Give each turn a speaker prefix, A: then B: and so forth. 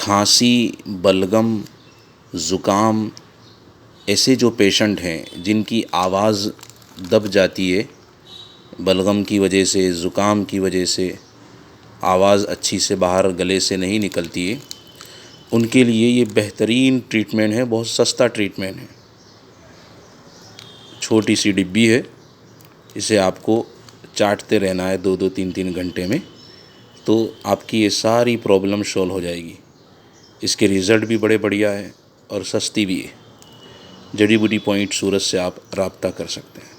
A: खांसी, बलगम, ज़ुकाम, ऐसे जो पेशेंट हैं जिनकी आवाज़ दब जाती है, बलगम की वजह से, ज़ुकाम की वजह से आवाज़ अच्छी से बाहर गले से नहीं निकलती है, उनके लिए ये बेहतरीन ट्रीटमेंट है। बहुत सस्ता ट्रीटमेंट है। छोटी सी डिब्बी है, इसे आपको चाटते रहना है 2-2 3-3 घंटे में, तो आपकी ये सारी प्रॉब्लम सॉल्व हो जाएगी। इसके रिज़ल्ट भी बड़े बढ़िया है और सस्ती भी है। जड़ी बूटी पॉइंट सूरत से आप राब्ता कर सकते हैं।